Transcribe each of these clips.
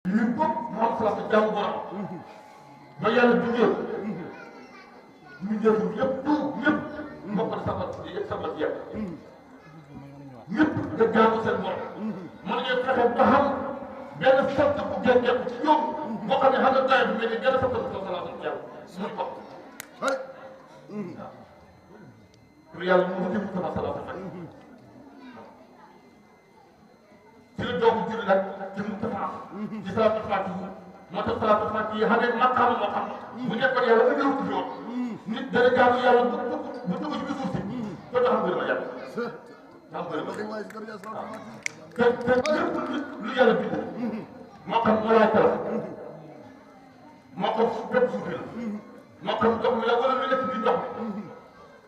lii bopp moom salaatu jaamu borom ba yàlla bindee ñu def yëpp ñëpp mbokk sabat sabat yàlla ñëpp nga jaamu seen borom mën ngeen fexe ba xam benn sant bu génneeku ci ñoom boo xam ne xam nga taay bi mel ni gën a sant bu salaatu jaamu muy bopp pour yàlla mu ngi sama salaatu nag ci la doogu juri nag ci Mustafa ci salaatu Faatiha moo tax salaatu Faatiha yi xam ne maqaama moo xam bu nekkoon yàlla nga ñëw ci yoon nit dana jaamu yàlla bu dugg ci biir suuf si ko tax am gërëm yàlla am gërëm te lépp lu yàlla bind moo xam malaaka la moo xam bépp suuf la moo xam ndox mi la wala lu nekk biir ndox mi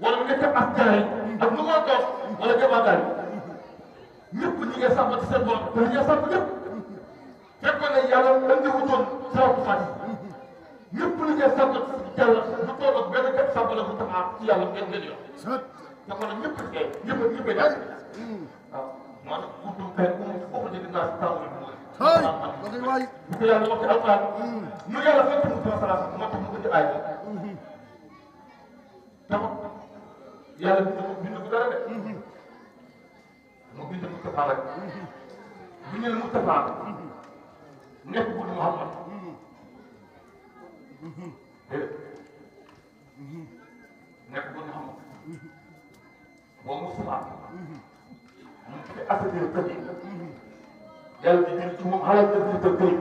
wala mu nekk ak jaay ak lu ma doon wala jamaagaay ñëpp ñi nga sàmm ci seen borom te ñi nga sàmm ñëpp fekkoon ne yàlla andi wutoon salaatu Faatiha ñëpp ñi nga sàmm ci yàlla lu toll ak benn kat sàmm la bu taxaw ci yàlla ngeen ngeen yor fekkoon ne ñëpp kay ñëpp ñëpp a jàpp waaw maanaam guddum kay foofu dégg naa si tàmbali bu bu ko yàlla wax ci alquran nu yàlla fekk mu sama salaat moo tax mu indi aay dama yàlla bind ko dara de mu bind Mustafa rek bu ñu nee Mustafa nekk bu Muhammad déedéet nekk bu Muhammad boo Mustafa mu fi assadir kër yi yàlla di jël ci moom xalal na di kër yi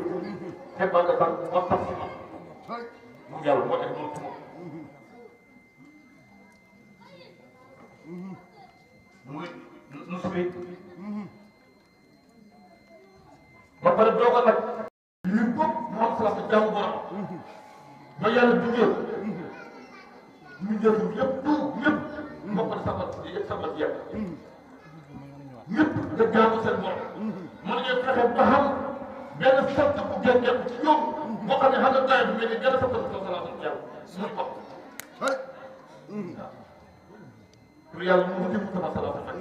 xebal nga tax moo tax si moom mu yàlla moo tax noonu ci moom muy nu subi ba pare doog a nag lii bopp moom salaatu jaamu borom ba yàlla bindee ñu def yëpp ñëpp mbokk sabat yàlla ñëpp nga jaamu seen borom mën ngeen fexe ba xam benn sant bu génneeku ci ñoom boo xam ne xam nga taay bi mel ni gën a sant bu salaatu jaamu muy bopp pour yàlla mu ngi sama salaatu nag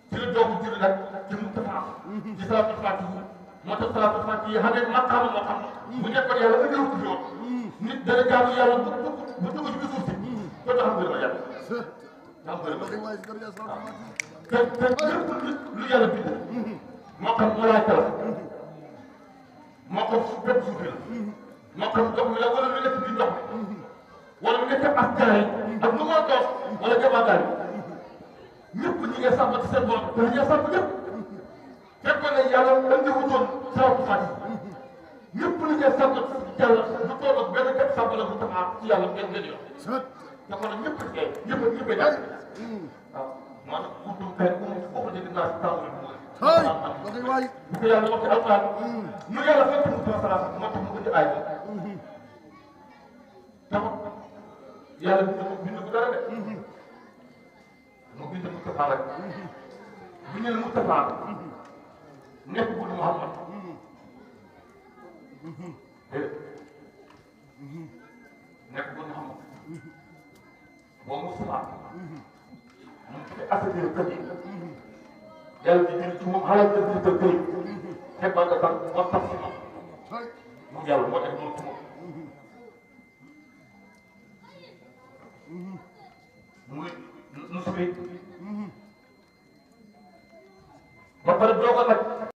ci la doogu juri nag ci Mustafa ci salaatu Faatiha moo tax salaatu Faatiha yi xam ne maqaama moo xam bu nekkoon yàlla nga ñëw ci yoon nit dana jaamu yàlla bu dugg ci biir suuf si ko tax am gërëm yàlla am gërëm te lépp lu yàlla bind moo xam malaaka la moo xam bépp suuf la moo xam ndox mi la wala lu nekk biir ndox mi wala mu nekk ak jaay ak lu ma doon wala jamaagaay ñëpp ñi nga sàmm ci seen borom te ñi nga sàmm ñëpp fekkoon ne yàlla andi wutoon salaatu Faatiha ñëpp ñi nga sàmm ci yàlla lu toll ak benn kat sàmm la bu taxaw ci yàlla ngeen ngeen yor fekkoon ne ñëpp kay ñëpp ñëpp a jàpp waaw maanaam guddum kay foofu dégg naa si tàmbali bu bu ko yàlla wax ci alquran nu yàlla fekk mu sama salaat moo tax mu indi aay dama yàlla bind ko dara de mu bind Mustafa rek bu ñu nee Mustafa nekk bu Muhammad déedéet nekk bu Muhammad boo Mustafa mu fi assadir kër yi yàlla di jël ci moom xalal na di kër yi xebal nga tax moo tax si moom mu yàlla moo tax noonu ci moom muy nu subi